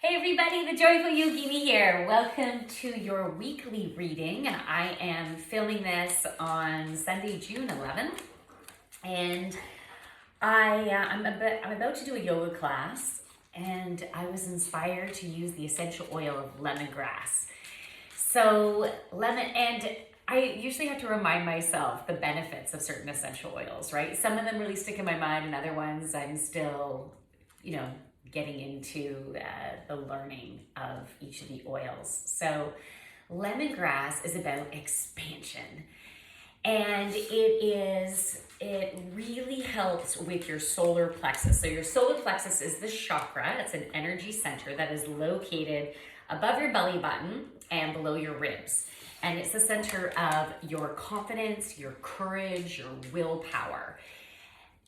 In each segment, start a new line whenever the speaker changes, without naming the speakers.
Hey everybody, the Joyful Yogini here. Welcome to your weekly reading. I am filming this on Sunday, June 11th, and I'm about to do a yoga class, and I was inspired to use the essential oil of lemongrass. So and I usually have to remind myself the benefits of certain essential oils, right? Some of them really stick in my mind, and other ones I'm still, getting into the learning of each of the oils. So lemongrass is about expansion, and it really helps with your solar plexus. So your solar plexus is the chakra. It's an energy center that is located above your belly button and below your ribs. And it's the center of your confidence, your courage, your willpower.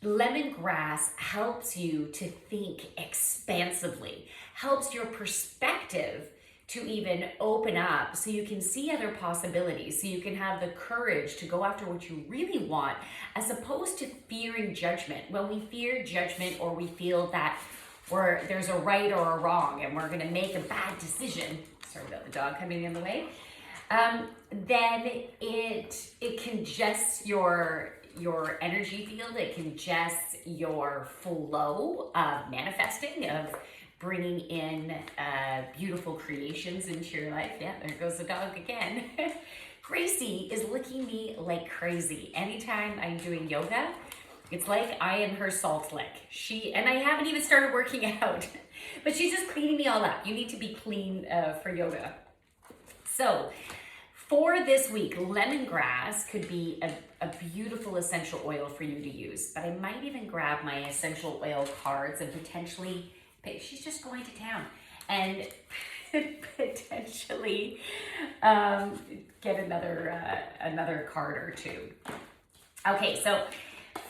Lemongrass helps you to think expansively, helps your perspective to even open up so you can see other possibilities, so you can have the courage to go after what you really want, as opposed to fearing judgment. When we fear judgment, or we feel that there's a right or a wrong and we're going to make a bad decision, sorry about the dog coming in the way, then it congests your energy field. It congests your flow of manifesting, of bringing in beautiful creations into your life. Yeah, there goes the dog again. Gracie is licking me like crazy. Anytime I'm doing yoga, it's like I am her salt lick. And I haven't even started working out, but she's just cleaning me all up. You need to be clean for yoga. So for this week, lemongrass could be a beautiful essential oil for you to use, but I might even grab my essential oil cards and potentially pick, she's just going to town, and potentially get another card or two. Okay, so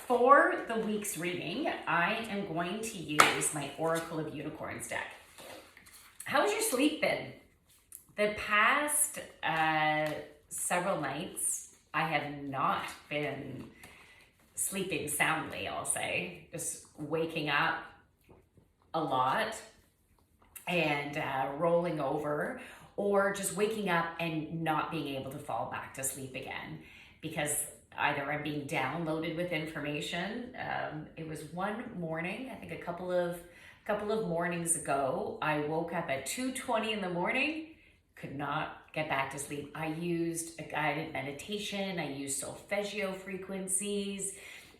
for the week's reading, I am going to use my Oracle of Unicorns deck. How's your sleep been? The past several nights, I have not been sleeping soundly, I'll say. Just waking up a lot and rolling over, or just waking up and not being able to fall back to sleep again, because either I'm being downloaded with information. It was one morning, I think a couple of mornings ago, I woke up at 2:20 in the morning, could not get back to sleep. I used a guided meditation. I used solfeggio frequencies.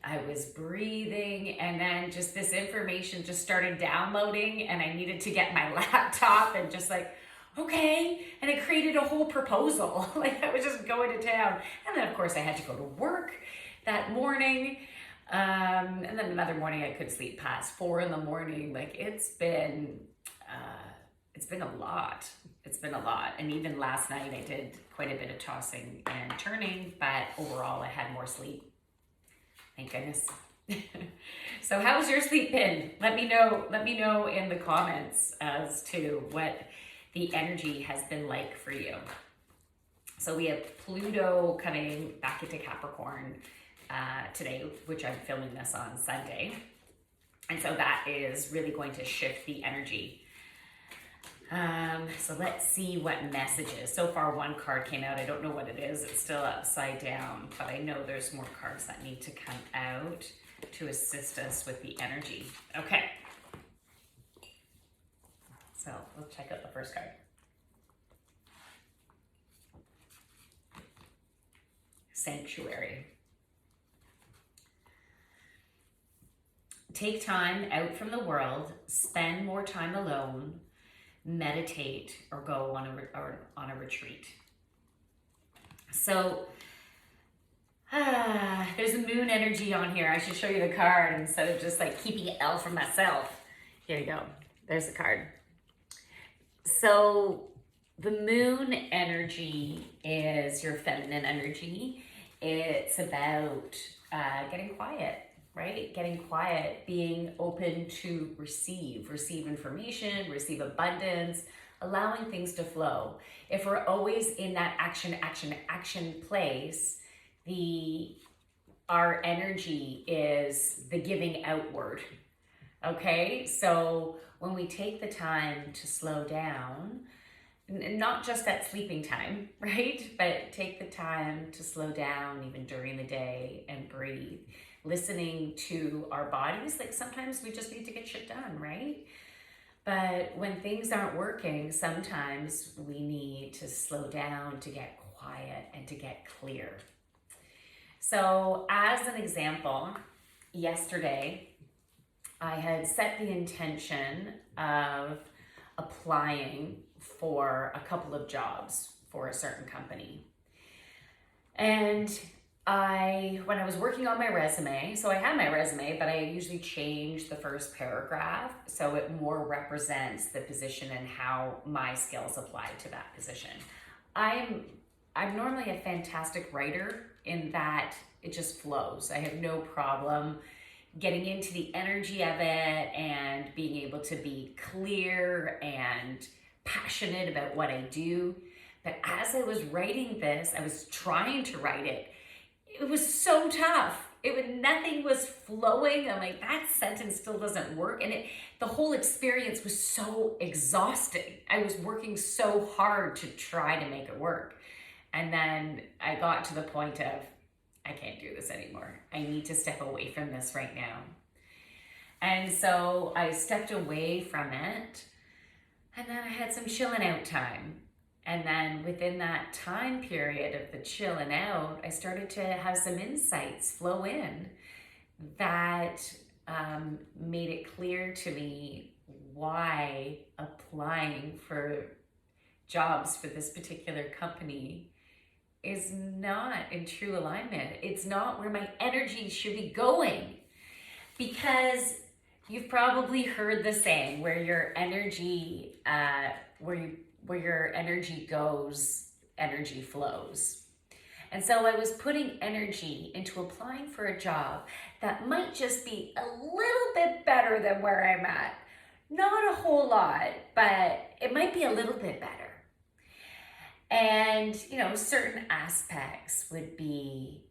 I was breathing, and then just this information just started downloading, and I needed to get my laptop and just like, okay. And it created a whole proposal. Like I was just going to town. And then of course I had to go to work that morning. And then another morning I could sleep past 4 in the morning. Like it's been a lot. It's been a lot. And even last night I did quite a bit of tossing and turning, but overall I had more sleep. Thank goodness. So how's your sleep been? Let me know in the comments as to what the energy has been like for you. So we have Pluto coming back into Capricorn today, which I'm filming this on Sunday. And so that is really going to shift the energy. So let's see what messages. So far one card came out. I don't know what it is. It's still upside down, but I know there's more cards that need to come out to assist us with the energy. Okay. So let's check out the first card. Sanctuary. Take time out from the world, spend more time alone, meditate, or go on a retreat. So there's a moon energy on here. I should show you the card instead of just like keeping it L for myself. Here you go. There's the card. So the moon energy is your feminine energy. It's about getting quiet, right? Getting quiet, being open to receive information, receive abundance, allowing things to flow. If we're always in that action place, our energy is the giving outward, Okay, so when we take the time to slow down, not just at sleeping time, right? But take the time to slow down even during the day and breathe, listening to our bodies. Like sometimes we just need to get shit done, right? But when things aren't working, sometimes we need to slow down to get quiet and to get clear. So, as an example, yesterday I had set the intention of applying for a couple of jobs for a certain company. And when I was working on my resume, so I had my resume, but I usually change the first paragraph so it more represents the position and how my skills apply to that position. I'm normally a fantastic writer in that it just flows. I have no problem getting into the energy of it and being able to be clear and passionate about what I do. But as I was writing this, I was trying to write it. It was so tough. Nothing was flowing. I'm like, that sentence still doesn't work. And the whole experience was so exhausting. I was working so hard to try to make it work. And then I got to the point of, I can't do this anymore. I need to step away from this right now. And so I stepped away from it. And then I had some chilling out time. And then within that time period of the chilling out, I started to have some insights flow in that made it clear to me why applying for jobs for this particular company is not in true alignment. It's not where my energy should be going. Because you've probably heard the saying, where your energy, where your energy goes, energy flows. And so I was putting energy into applying for a job that might just be a little bit better than where I'm at. Not a whole lot, but it might be a little bit better. And, certain aspects would be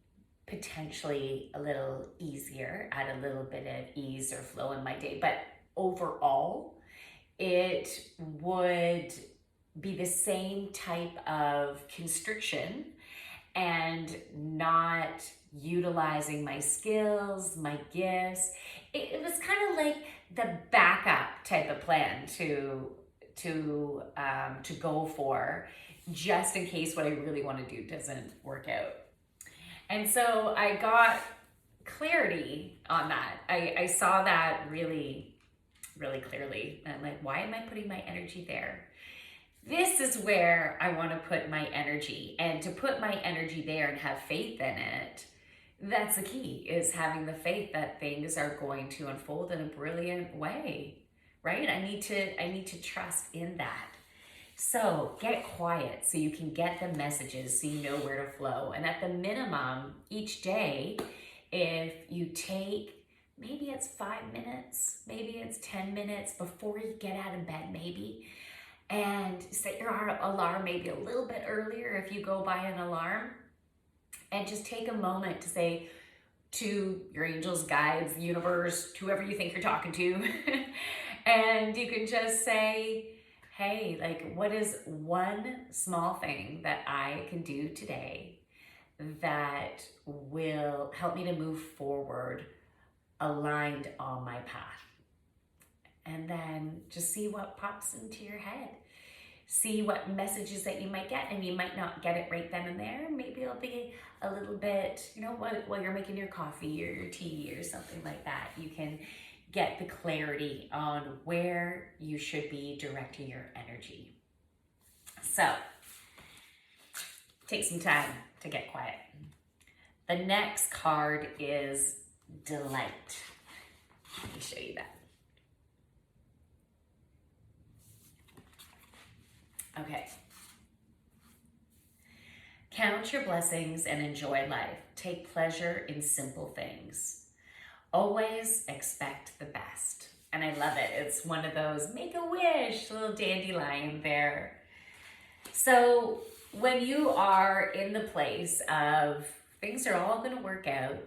potentially a little easier, add a little bit of ease or flow in my day. But overall, it would be the same type of constriction and not utilizing my skills, my gifts. It was kind of like the backup type of plan to go for, just in case what I really want to do doesn't work out. And so I got clarity on that. I saw that really, really clearly. And I'm like, why am I putting my energy there? This is where I want to put my energy. And to put my energy there and have faith in it, that's the key, is having the faith that things are going to unfold in a brilliant way, right? I need to trust in that. So get quiet so you can get the messages, so you know where to flow. And at the minimum, each day, if you take, maybe it's 5 minutes, maybe it's 10 minutes before you get out of bed, maybe, and set your alarm maybe a little bit earlier if you go by an alarm, and just take a moment to say to your angels, guides, the universe, whoever you think you're talking to, and you can just say, hey, like, what is one small thing that I can do today that will help me to move forward aligned on my path? And then just see what pops into your head. See what messages that you might get, and you might not get it right then and there. Maybe it'll be a little bit, while you're making your coffee or your tea or something like that, you can get the clarity on where you should be directing your energy. So, take some time to get quiet. The next card is delight. Let me show you that. Okay. Count your blessings and enjoy life. Take pleasure in simple things. Always expect the best. And I love it. It's one of those make a wish, little dandelion there. So when you are in the place of things are all going to work out,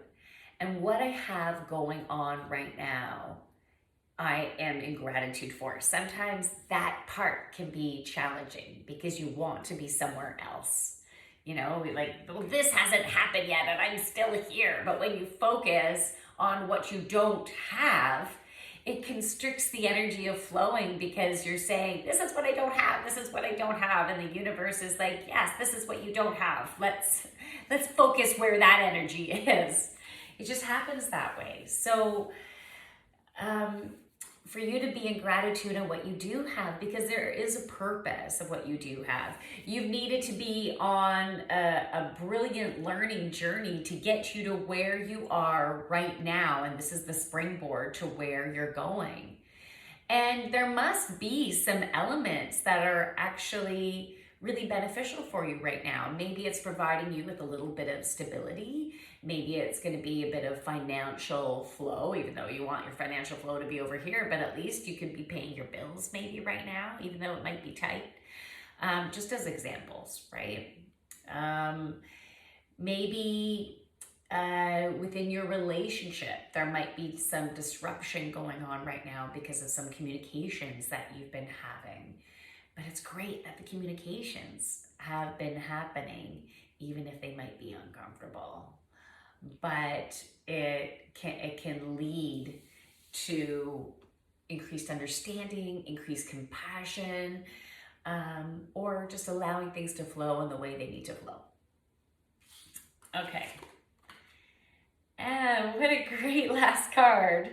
and what I have going on right now, I am in gratitude for. Sometimes that part can be challenging because you want to be somewhere else. You know, like, well, this hasn't happened yet and I'm still here. But when you focus on what you don't have, it constricts the energy of flowing because you're saying, this is what I don't have, this is what I don't have. And the universe is like, yes, this is what you don't have. Let's focus where that energy is. It just happens that way. So, for you to be in gratitude on what you do have, because there is a purpose of what you do have. You've needed to be on a brilliant learning journey to get you to where you are right now. And this is the springboard to where you're going. And there must be some elements that are actually really beneficial for you right now. Maybe it's providing you with a little bit of stability. Maybe it's going to be a bit of financial flow, even though you want your financial flow to be over here, but at least you could be paying your bills maybe right now, even though it might be tight. Just as examples, right? Maybe within your relationship, there might be some disruption going on right now because of some communications that you've been having. But it's great that the communications have been happening, even if they might be uncomfortable. But it can lead to increased understanding, increased compassion, or just allowing things to flow in the way they need to flow. Okay. And what a great last card.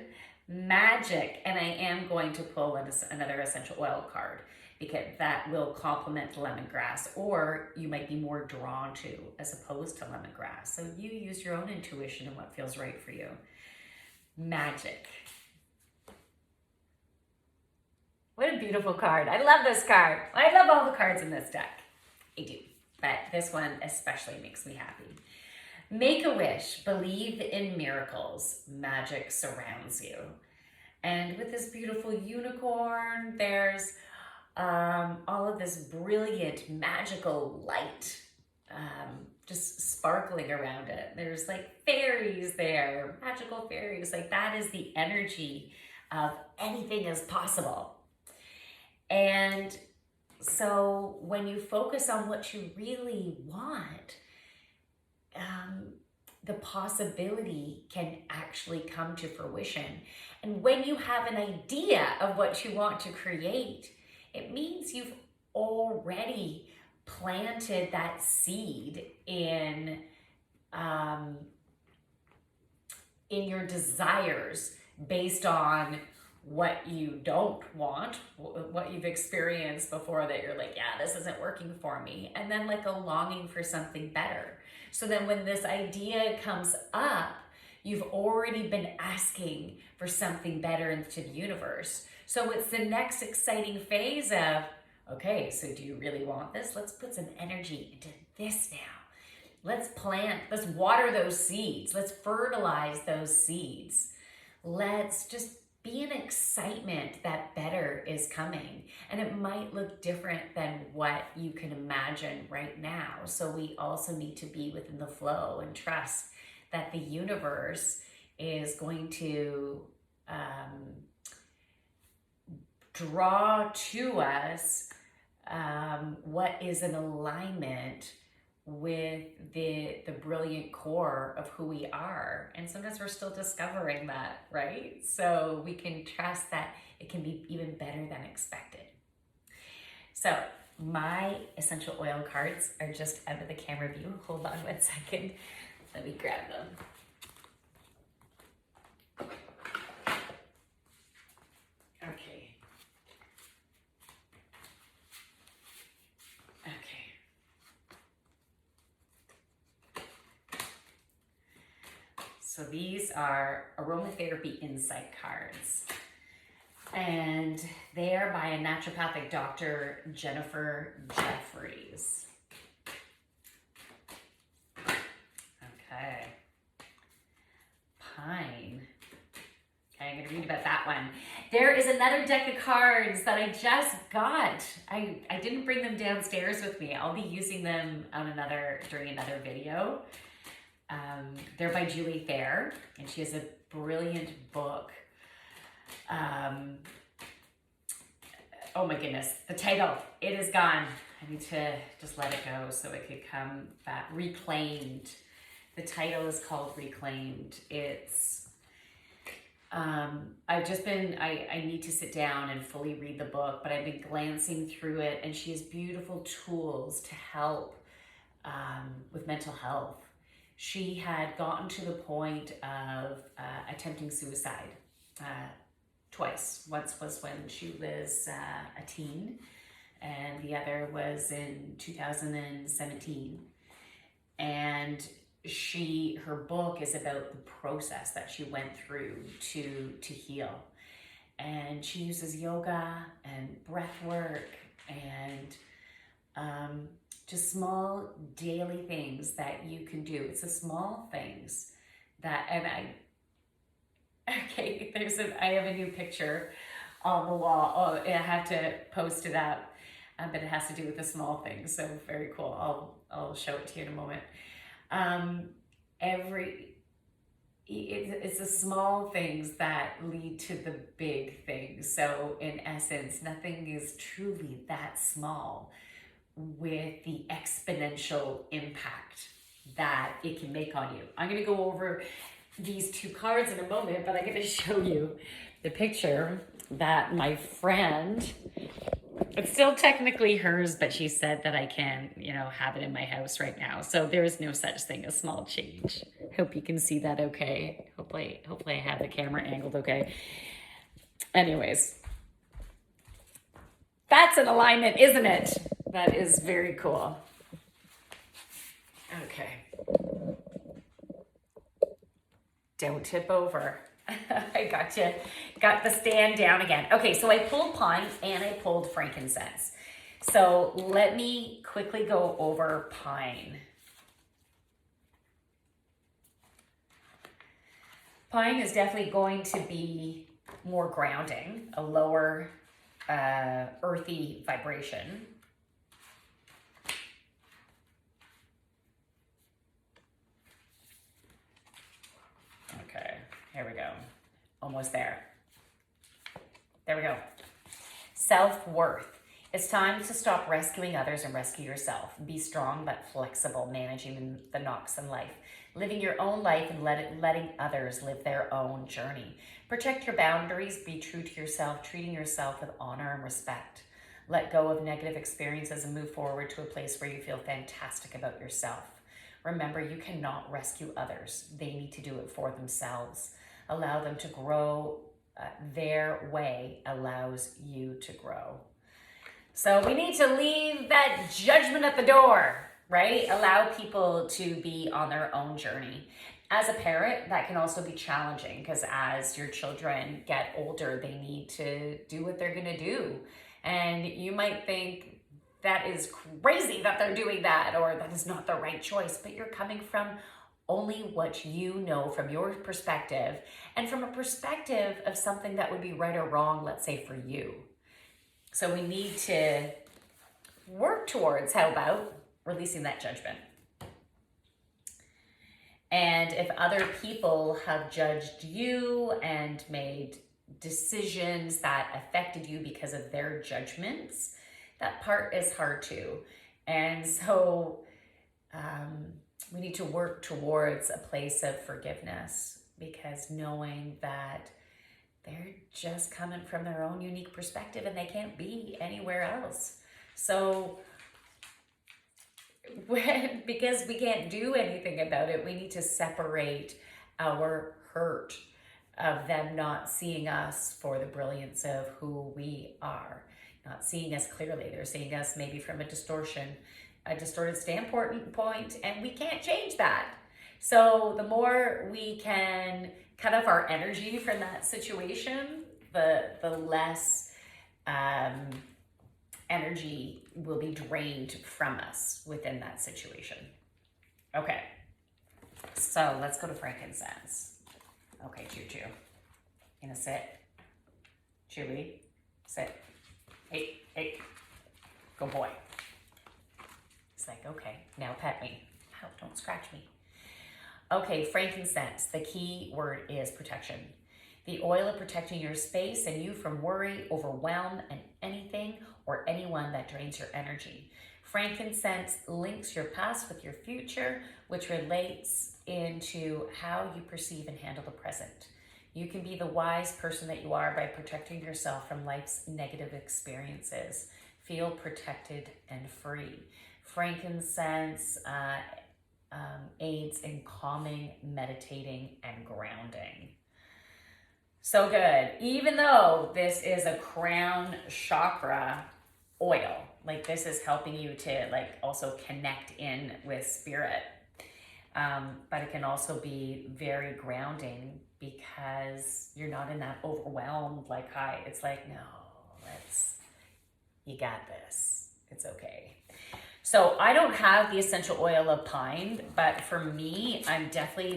Magic. And I am going to pull another essential oil card, because that will complement lemongrass, or you might be more drawn to as opposed to lemongrass. So you use your own intuition and what feels right for you. Magic. What a beautiful card. I love this card. I love all the cards in this deck. I do. But this one especially makes me happy. Make a wish. Believe in miracles. Magic surrounds you. And with this beautiful unicorn, there's all of this brilliant magical light just sparkling around it. There's like fairies there, magical fairies. Like, that is the energy of anything is possible. And so when you focus on what you really want, the possibility can actually come to fruition. And when you have an idea of what you want to create, it means you've already planted that seed in your desires based on what you don't want, what you've experienced before that you're like, yeah, this isn't working for me. And then like a longing for something better. So then when this idea comes up, you've already been asking for something better into the universe. So it's the next exciting phase of, okay, so do you really want this? Let's put some energy into this now. Let's plant, let's water those seeds. Let's fertilize those seeds. Let's just be in excitement that better is coming. And it might look different than what you can imagine right now. So we also need to be within the flow and trust that the universe is going to draw to us what is in alignment with the brilliant core of who we are. And sometimes we're still discovering that, right? So we can trust that it can be even better than expected. So my essential oil cards are just out of the camera view. Hold on 1 second. Let me grab them. Okay. So these are aromatherapy insight cards, and they are by a naturopathic doctor, Jennifer Jeffries. Okay. Pine. Okay, I'm going to read about that one. There is another deck of cards that I just got. I didn't bring them downstairs with me. I'll be using them on during another video. They're by Julie Fair, and she has a brilliant book Oh my goodness, the title, it is gone. I need to just let it go so it could come back. Reclaimed. The title is called Reclaimed. It's, I need to sit down and fully read the book, but I've been glancing through it, and she has beautiful tools to help with mental health. She had gotten to the point of attempting suicide twice. Once was when she was a teen, and the other was in 2017. And her book is about the process that she went through to heal. And she uses yoga and breath work and just small daily things that you can do. It's the small things that, and I have a new picture on the wall. Oh, I have to post it up, but it has to do with the small things. So very cool. I'll show it to you in a moment. It's the small things that lead to the big things. So in essence, nothing is truly that small with the exponential impact that it can make on you. I'm going to go over these two cards in a moment, but I'm going to show you the picture that my friend, it's still technically hers, but she said that I can, have it in my house right now. So there is no such thing as small change. Hope you can see that okay. Hopefully I have the camera angled okay. Anyways, that's an alignment, isn't it? That is very cool. Okay. Don't tip over. I got you. Got the stand down again. Okay, so I pulled pine and I pulled frankincense. So let me quickly go over pine. Pine is definitely going to be more grounding, a lower earthy vibration. Okay, here we go. Almost there. There we go. Self-worth. It's time to stop rescuing others and rescue yourself. Be strong but flexible, managing the knocks in life. Living your own life and letting others live their own journey. Protect your boundaries, be true to yourself, treating yourself with honor and respect. Let go of negative experiences and move forward to a place where you feel fantastic about yourself. Remember, you cannot rescue others. They need to do it for themselves. Allow them to grow. Their way allows you to grow. So we need to leave that judgment at the door, right? Allow people to be on their own journey. As a parent, that can also be challenging because as your children get older, they need to do what they're going to do. And you might think that is crazy that they're doing that, or that is not the right choice, but you're coming from only what you know from your perspective and from a perspective of something that would be right or wrong, let's say for you. So we need to work towards, how about releasing that judgment? And if other people have judged you and made decisions that affected you because of their judgments, that part is hard too. And so we need to work towards a place of forgiveness, because knowing that they're just coming from their own unique perspective and they can't be anywhere else. So because we can't do anything about it, we need to separate our hurt of them not seeing us for the brilliance of who we are, not seeing us clearly. They're seeing us maybe from a distorted standpoint, and we can't change that. So the more we can cut off our energy from that situation, the less energy will be drained from us within that situation. Okay, so let's go to frankincense. Okay, Choo-Choo. Gonna sit. Chewy, sit. Hey, good boy. It's like, okay, now pet me. Oh, don't scratch me. Okay, frankincense. The key word is protection. The oil of protecting your space and you from worry, overwhelm, and anything or anyone that drains your energy. Frankincense links your past with your future, which relates into how you perceive and handle the present. You can be the wise person that you are by protecting yourself from life's negative experiences. Feel protected and free. Frankincense aids in calming, meditating, and grounding. So good. Even though this is a crown chakra oil, like this is helping you to like also connect in with spirit. But it can also be very grounding because you're not in that overwhelmed like high. It's like, no, you got this. It's okay. So I don't have the essential oil of pine, but for me, I'm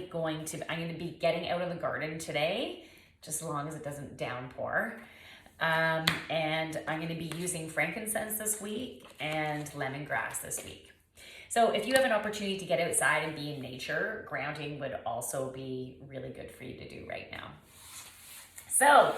going to be getting out of the garden today, just as long as it doesn't downpour. And I'm going to be using frankincense this week and lemongrass this week. So if you have an opportunity to get outside and be in nature, grounding would also be really good for you to do right now. So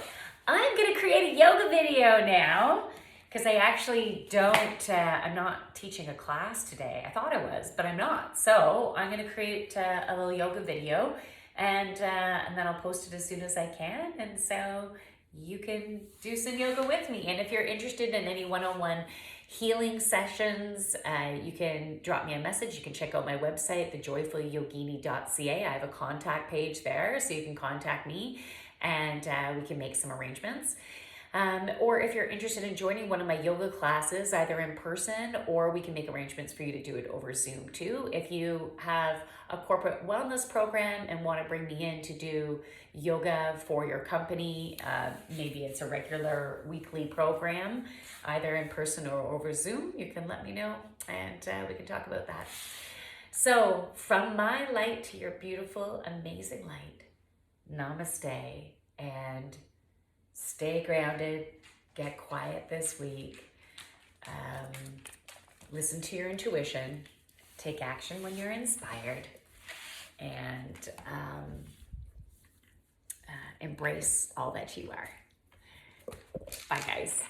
I'm going to create a yoga video now because I actually I'm not teaching a class today. I thought I was, but I'm not. So I'm going to create a little yoga video and then I'll post it as soon as I can. And so you can do some yoga with me. And if you're interested in any one-on-one healing sessions, you can drop me a message. You can check out my website, thejoyfulyogini.ca. I have a contact page there, so you can contact me and we can make some arrangements. Or if you're interested in joining one of my yoga classes, either in person or we can make arrangements for you to do it over Zoom too. If you have a corporate wellness program and want to bring me in to do yoga for your company, maybe it's a regular weekly program, either in person or over Zoom, you can let me know and we can talk about that. So from my light to your beautiful, amazing light, namaste, and stay grounded, get quiet this week, listen to your intuition, take action when you're inspired, and embrace all that you are. Bye, guys.